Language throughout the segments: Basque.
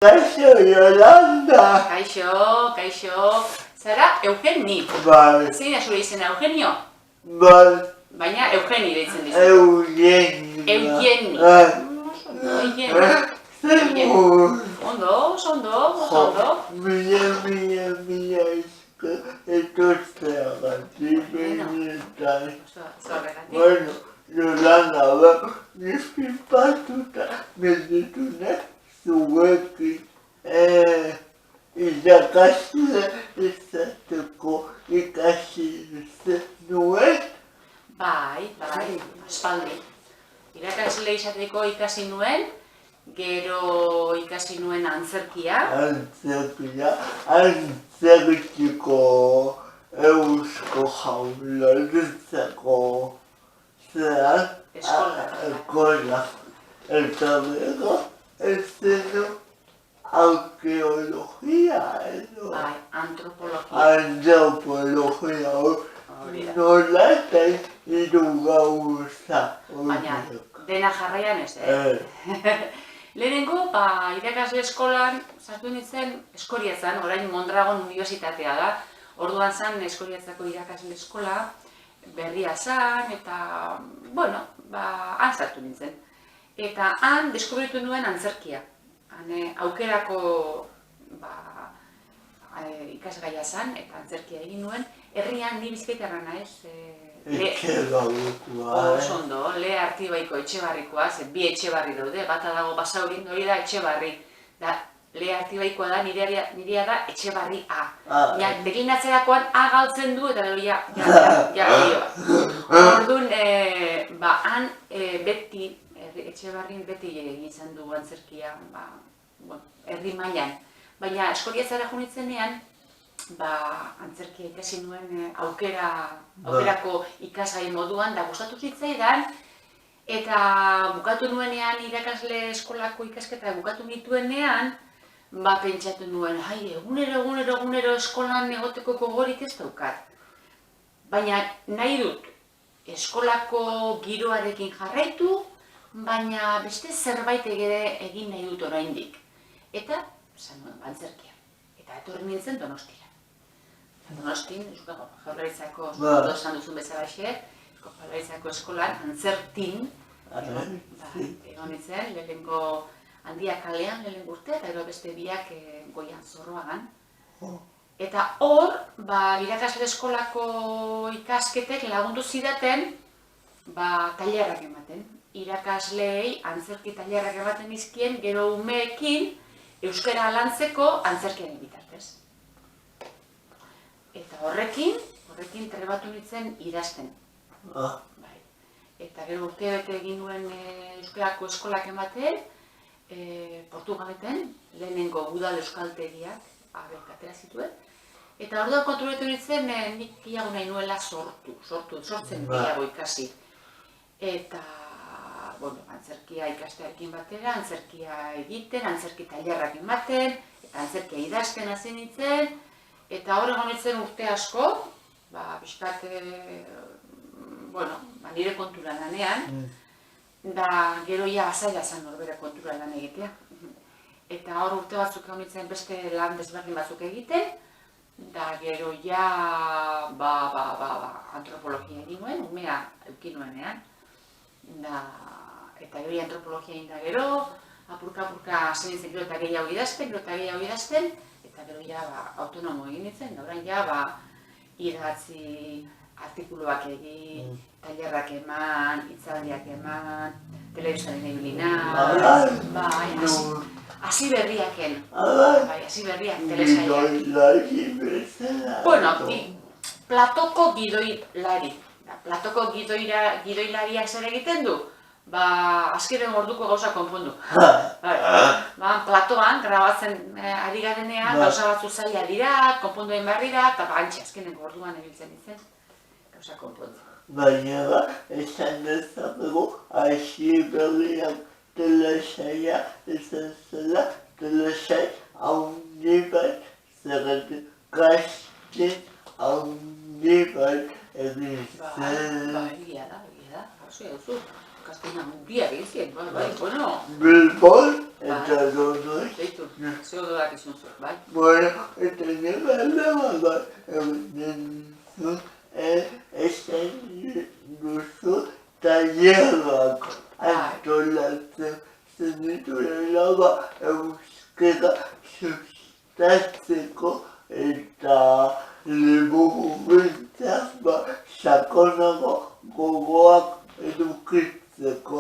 Kaixo, Yolanda! Kaixo. Zara, Eugeni. Bai. Zein da zure izena, Eugenio? Bai. Baina Eugeni deitzen dizu. Eugeni. Eugeni. Eugeni. Ondo. Mila esker etortzeagatik benetan. Zorregatik. Bueno, Yolanda, dizkipatuta gelditu naiz zuekin. Irakasle izateko ikasi nuen. Bai, aspaldi. Irakasle izateko ikasi nuen, gero ikasi nuen antzerkia. Antzerkiko Eusko Jaurlaritzako eskola. Eta bego, ez zeno arkeologia edo. Bai, antropologia. Antropologia nola eta hiru gauza. Baina, dena jarraian ez, Lehenengo, irakasle eskolan sartu nintzen Eskoriatzan, orain Mondragon Unibertsitatea da. Orduan zan Eskoriatzako irakasle eskola, berria zan, eta, bueno, han sartu nintzen. Eta han deskubritu nuen antzerkia. Aukerako ikasgaia zan, eta antzerkia egin nuen. Herrian ni Bizkaitarra naiz. Etxebarrikoa. Oso ondo, Lehe Artibaiko Etxebarrikoa, bi Etxebarri daude, bata dago Basaurin, hori da Etxebarri. Lehe Artibaikoa da, nirea da Etxebarri A. Deklinatzerakoan A galtzen du, eta hori ja dio. Orduan, han beti, Etxebarrin beti egiten du antzerkia, herri mailan. Baina Eskoriatzara joan antzerkia ikasi nuen aukerako ikasgai moduan, da gustatu zitzaidan, eta bukatu nuenean irakasle eskolako ikasketa bukatu nituenean, pentsatu nuen, egunero eskolan egoteko gogorik ez daukat. Baina nahi dut eskolako giroarekin jarraitu, baina beste zerbait egin nahi dut oraindik. Eta, esan nuen, antzerkia. Eta etorri nintzen Donostira. Donostin, Eusko Jaurlaritzako esan duzun bezalaxe, Eusko Jaurlaritzako eskolan antzertin egon nintzen, lehenengo Handia kalean lehenengo urte, eta gero beste biak Goian Zorroagan. Eta hor, irakasle eskolako ikasketek lagundu zidaten tailerrak ematen. Irakasleei antzerki tailerrak ematen izkien, gero umeekin euskara lantzeko antzerkiaren bitartez. Eta horrekin trebatu nintzen idazten. Eta gero urtebete egin nuen euskarako eskolak ematen, Portugaleten, lehenengo udal euskaltegiak atera zituen. Eta orduan konturatu nintzen, nik gehiago nahi nuela sortzen gehiago ikasi. Eta, antzerkia ikastearekin batera, antzerkia egiten, antzerki tailerrak ematen, eta antzerkia idazten hasi nintzen. Eta hor egon nintzen urte asko, pixkat, nire kontura lanean, da gero zaila zen norbere kontura lan egitea. Eta hor urte batzuk egon nintzen beste lan desberdin batzuk egiten, da gero antropologia egin nuen, umea eukin nuenean. Eta gero antropologia egin da gero, apurka zen nintzen gero eta gehiago idazten, eta gero autonomo egin nintzen, da orain idatzi, artikuluak egin, tailerrak eman, hitzaldiak eman, telebistaren ebilina, hasi berriaken, telesaiak. Platoko gidoilari. Platoko gidoilariak zer egiten du? Azkeren orduko gauza konpondu. Platoan, grabatzen ari garenean, gauza batzu zaila dira, konpondu egin behar dira, eta antxe azkenen orduan ebiltzen ditzen, gauza konpondu. Baina esan dezakegu, hasi berriak telesaia izan zela, telesai haundi bat, zergatik kaste haundi bat egin zen. Egia da, arrazoia duzu. Kasteina mundiak egin zien, bueno. Bilbon eta Donosti. Zeo dudak izun zuen, bai? Bueno, eta nire bat egiten zuen, esan duzu tailerrak antolatzen zenituela euskara sustatzeko eta liburugintzak sakonago gogoak edukitzeko.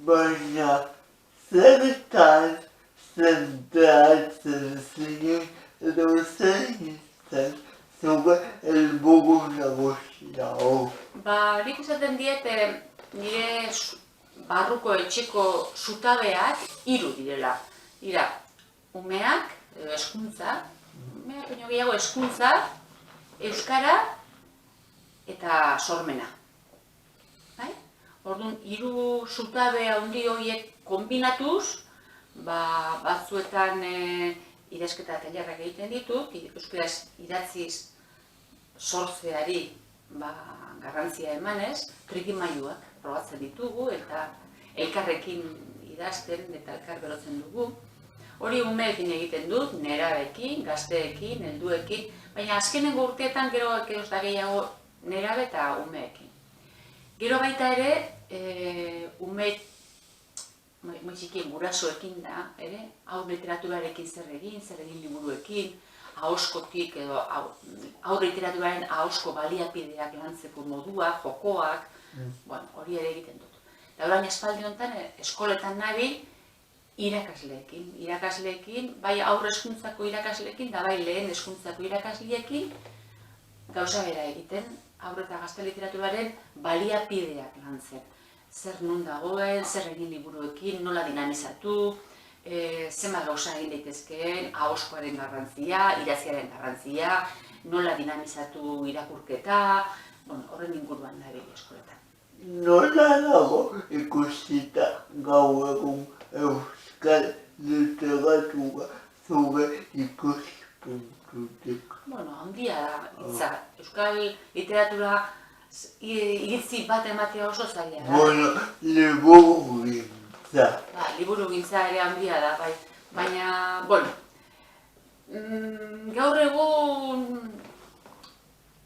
Baina zertan zentratzen zinen edo zein zen zure helburu nagusia hor. Nik esaten diet nire barruko etxeko zutabeak 3 direla. Dira, umeak, hezkuntza, umeak baino gehiago hezkuntza, euskara eta sormena. Bai? Orduan, 3 zutabe handi horiek kombinatuz, batzuetan idazketa tailerrak egiten ditut, euskaraz idatziz sortzeari garrantzia emanez, trikimailuak probatzen ditugu eta elkarrekin idazten eta elkar berotzen dugu. Hori umeekin egiten dut, nerabeekin, gazteekin, helduekin, baina azkenengo urteetan gero da gehiago nerabe eta umeekin. Gero baita ere, umeek txikien gurasoekin da, haur literaturarekin zer egin liburuekin, ahoskotik edo haur literaturaren ahosko baliapideak lantzeko modua, jokoak, hori ere egiten dut. Eta orain espaldi honetan, eskoletan nabil irakasleekin, bai aurre hezkuntzako irakasleekin, da bai lehen hezkuntzako irakasleekin, gauza bera egiten, haur eta gazte literaturaren baliapideak lantzen. Zer nun dagoen, zer egin liburuekin, nola dinamizatu, zenbat gauza egin daitezkeen, ahoskoaren garrantzia, idatziaren garrantzia, nola dinamizatu irakurketa, horren inguruan nabil eskoletan. Nola dago ikusita gaur egun euskal literatura zure ikuspuntutik? Handia da hitza. Euskal literatura iritzi bat ematea oso zaila da. Liburugintza. Liburugintza ere handia da, bai. Baina, gaur egun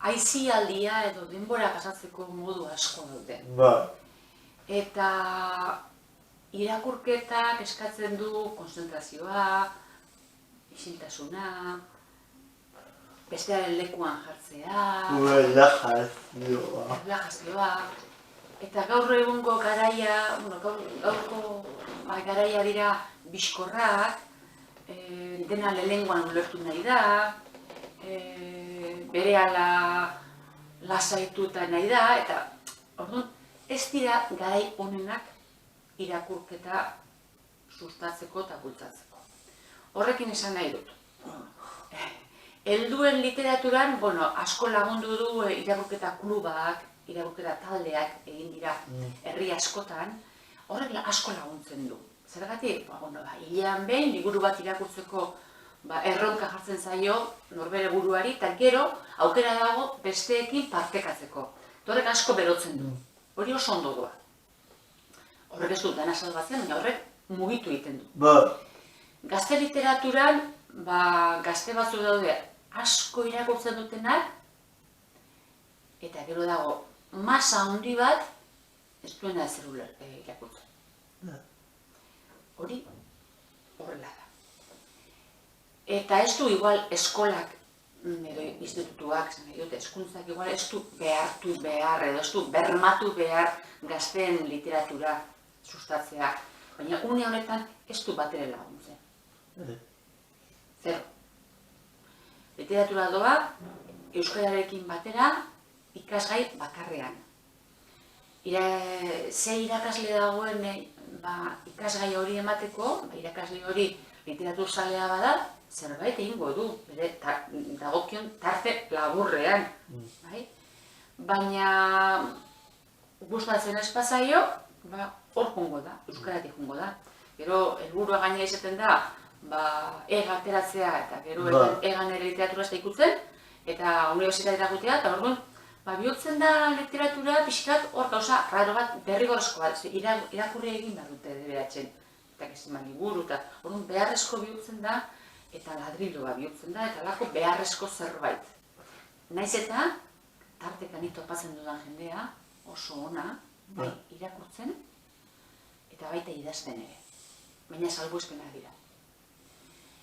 aisialdia edo denbora pasatzeko modu asko daude. Eta irakurketak eskatzen du konzentrazioa, isiltasuna, bestearen lekuan jartzea, relajazioa, eta gaur egungo garaia dira bizkorrak, dena lehengoan ulertu nahi da, berehala lasaituta nahi da, eta orduan ez dira garai onenak irakurketa sustatzeko eta bultzatzeko. Horrekin esan nahi dut. Helduen literaturan, asko lagundu du irakurketa klubak, irakurketa taldeak egin dira herri askotan, horrek asko laguntzen du. Zergatik, hilean behin, liburu bat irakurtzeko erronka jartzen zaio norbere buruari, eta gero aukera dago besteekin partekatzeko. Horrek asko berotzen du. Hori oso ondo doa. Horrek ez dut dana salbatzen, baina horrek mugitu egiten du. Gazte literaturan, gazte batzu daude asko irakurtzen dutenak, eta gero dago masa handi bat ez duena ezer irakurtzen. Hori horrela da. Eta ez du igual eskolak edo institutuak, hezkuntzak igual ez du behartu behar edo ez du bermatu behar gazteen literatura sustatzea, baina une honetan ez du batere laguntzen. Zero. Literatura doa, euskararekin batera, ikasgai bakarrean. Ze irakasle dagoen ikasgai hori emateko, irakasle hori literaturzalea bada, zerbait egingo du, bere dagokion tarte laburrean. Baina gustatzen ez bazaio, hor jongo da, euskaratik jongo da. Gero, helburua gaina izaten da, ega ateratzea eta gero egan ere literatura ez da ikutzen, eta unibertsitatera gutea, eta orduan, bihurtzen da literatura pixkat hor gauza raro bat, derrigorrezko bat, irakurri egin behar dute deberatzen. eta kezima liburu, eta orduan beharrezko bihurtzen da, eta ladriloa bihurtzen da, eta lako beharrezko zerbait. Naiz eta, tartekan topatzen dudan jendea, oso ona, bai irakurtzen, eta baita idazten ere. Baina salbuespenak dira.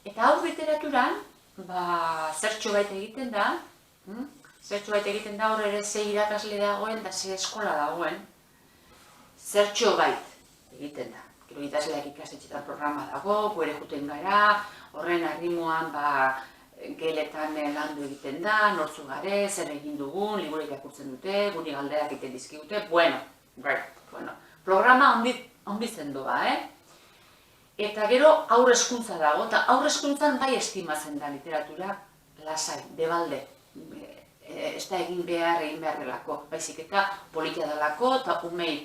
Eta hau literaturan, zertxo bait egiten da, hor ere ze irakasle dagoen eta ze eskola dagoen, zertxo bait egiten da. Gero idazleak ikastetxetan programa dago, gure juten gara, horren arrimoan geletan landu egiten da, nortzu gare, zer egin dugun, liburuak irakurtzen dute, guri galderak egiten dizkigute, bueno, programa ondi zendoa, Eta gero aurre hezkuntza dago, eta aurre hezkuntzan bai estimatzen da literatura lasai, debalde. Ez da egin beharrelako, baizik eta politia delako, eta umei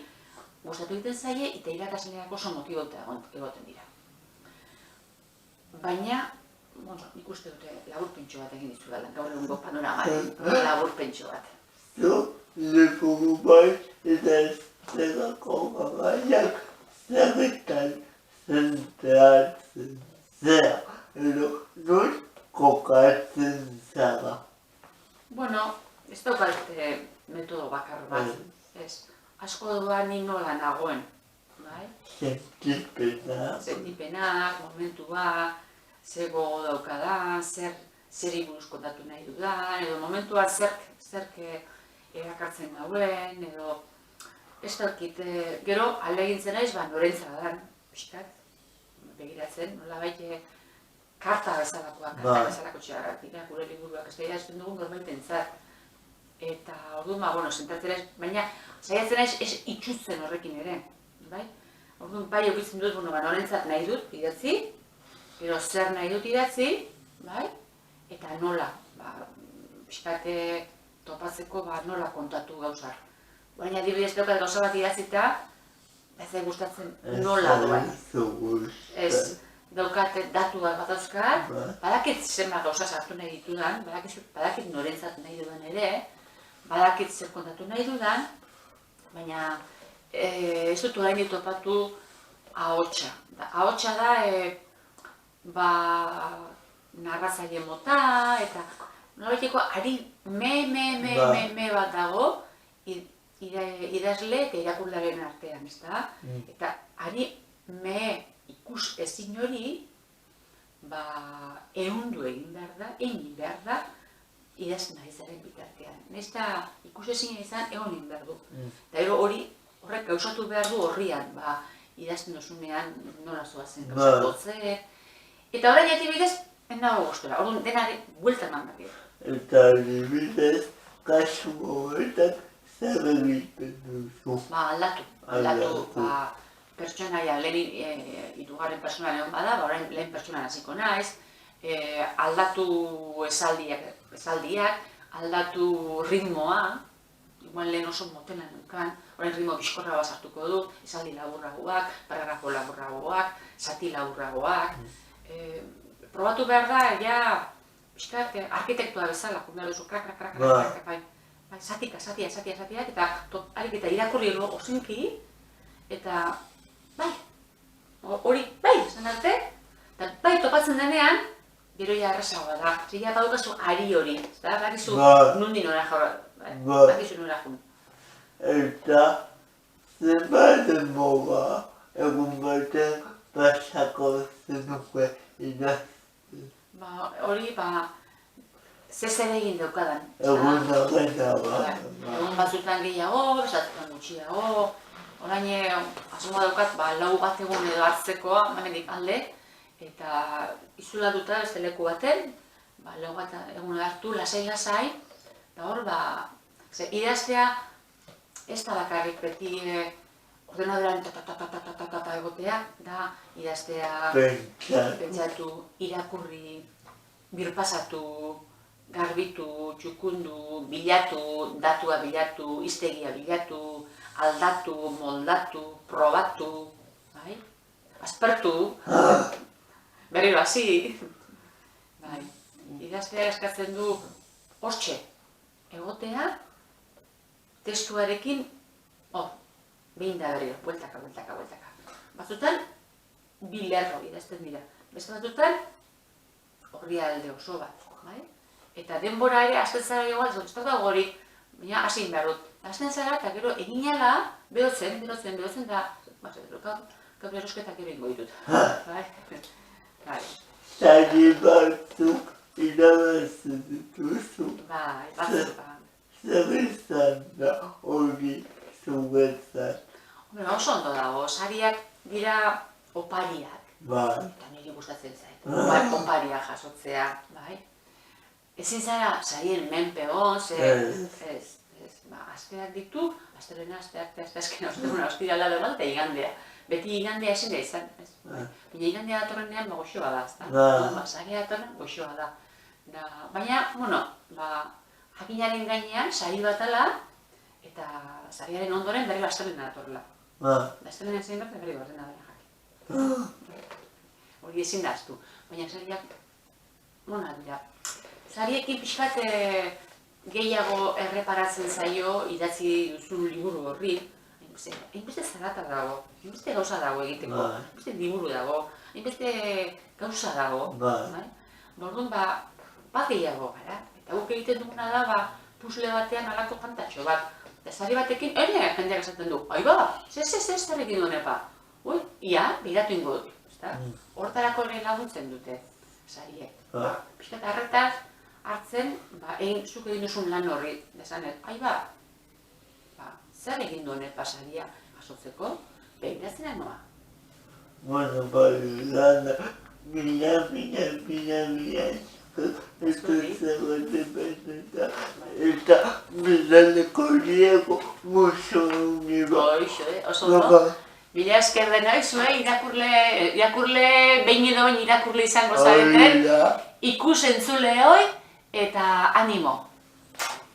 gustatu egiten zaie, eta irakasleak oso motibauta egoten dira. Baina, nik uste dute laburpentxo bat egin dizu dela, gaur egungo panoramaren laburpentxo bat. Liburu bai eta estelako gaiak zerretan zentratzen zera, edo noiz kokatzen zara. Bueno, ez daukat metodo bakar bat, ez. Asko doa ni nola nagoen, bai? Sentipenak, momentua, zer gogo daukadan, zer buruz kontatu nahi dudan, edo momentua zerk erakartzen gauen, edo ez dakit, gero aldegintzen naiz, norentza dan, pixkat, begiratzen, nola baite karta bezalako txarrak dira, gure liburuak ez da idazten dugun norbaiten zat. Eta orduan, sentatzen naiz, baina saiatzen naiz ez itxutzen horrekin ere, bai? Orduan, bai okitzen dut, norentzat nahi dut idatzi, gero zer nahi dut idatzi, bai? Eta nola, pixkat topatzeko nola kontatu gauzar. Baina adibidez daukat gauza bat idatzita, ez da gustatzen nola doan. Ez, daukat datuak bat dauzkat, badakit zenbat gauza sartu nahi ditudan, badakit norentzat nahi dudan ere, badakit zer kontatu nahi dudan, baina ez dut orain topatu ahotsa. Ahotsa da, narratzaile mota, eta nolabaiteko ari me bat dago, idazle eta irakurlearen artean, ezta? Eta ari me ikus ezin hori, ehundu egin behar da, idazten ari zaren bitartean. Eta ikus ezin izan egon egin behar du. Eta horrek gauzatu behar du horrian, idazten dozunean nola zoazen gauzatzen. Eta orain adibidez, ez nago gustora, orduan denari buelta eman behar dira. Eta adibidez, kasu horretan zer egiten duzu? Aldatu, pertsonaia, lehen hirugarren pertsona egon bada, orain lehen pertsonan hasiko naiz, aldatu esaldiak, aldatu ritmoa, igual lehen oso motela nukan, orain ritmo bizkorra bat sartuko du, esaldi laburragoak, paragrafo laburragoak, zati laburragoak. Probatu behar da, pixkat, arkitektua bezala, behar duzu, krak, zatiak, eta irakurri ozenki, eta hori, esan arte, eta topatzen denean, gero ja errazagoa da, zila badukazu ari hori, eta bakizu nundi nora jun. Eta zenbat denbora egun batean pasako zenuke idazten? Hori, zezer egin daukadan. Egun horretago. Egun batzutan gehiago, besatutan gutxiago. Orain, asmoa daukat, lau bat egun edo hartzekoa, hemendik alde, eta izulatuta beste leku baten, lau bat egun hartu, lasai, eta hor, idaztea ez da bakarrik beti ordenadoran egotea, da idaztea pentsatu, irakurri, birpasatu, garbitu, txukundu, bilatu, datua bilatu, hiztegia bilatu, aldatu, moldatu, probatu, aspertu, berriro hasi. Idaztea eskatzen du hortxe egotea, testuarekin, behin da berriro, bueltaka. Batzutan, bi lerro idazten dira. Beste batzutan, orrialde oso bat, bai? Eta denbora ere, hasten zara igual, ez dago horik, baina hasi behar dut. Hasten zara, eta gero, egin ala, behotzen, da, gaur erosketak ere ingo ditut. Bai? Sari batzuk irabazi dituzu. Bai, batzuk. Zer izan da hori zuretzat? Oso ondo dago, sariak dira opariak. Bai. Eta niri gustatzen zait, opariak jasotzea, bai? Ezin zara, sarien menpe hoz, ez. Asteak ditu, astelena, asteazkena, ostirala da eta igandea. Beti igandea ezin da izan, ez? Baina igandea datorrenean goxoa da, ezta? Saria datorren goxoa da. Baina, jakinaren gainean, sari bat ala, eta sariaren ondoren berri astelena datorrela. Astelena zein bat, berri gordena dara jakin. Hori ezin da aztu. Baina sariak, mona dira. Sariekin pixkat gehiago erreparatzen zaio idatzi duzun liburu horri. Hainbeste zarata dago, hainbeste gauza dago egiteko, hainbeste liburu dago, hainbeste gauza dago. Orduan, bat gehiago gara. Eta guk egiten duguna da, puzle batean halako kantatxo bat. Eta sari batekin, jendeak esaten du, aiba, zer egin duen epa. Ia, behiratu ingo dut. Hortarako lehen laguntzen dute, sariek. Piskat harretaz hartzen, egin zuk egin duzun lan horri, desanet, aiba, zer egin duen epa saria jasotzeko, behiratzen noa. Bueno, lana, mila, eta milaleko liego muso uniba. Oso ondo. Mila esker denoi, irakurle, behin edo behin irakurle izango zareten, ikus entzuleoi eta animo.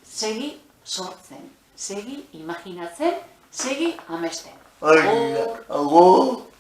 Segi sortzen, segi imaginatzen, segi amesten. Agur!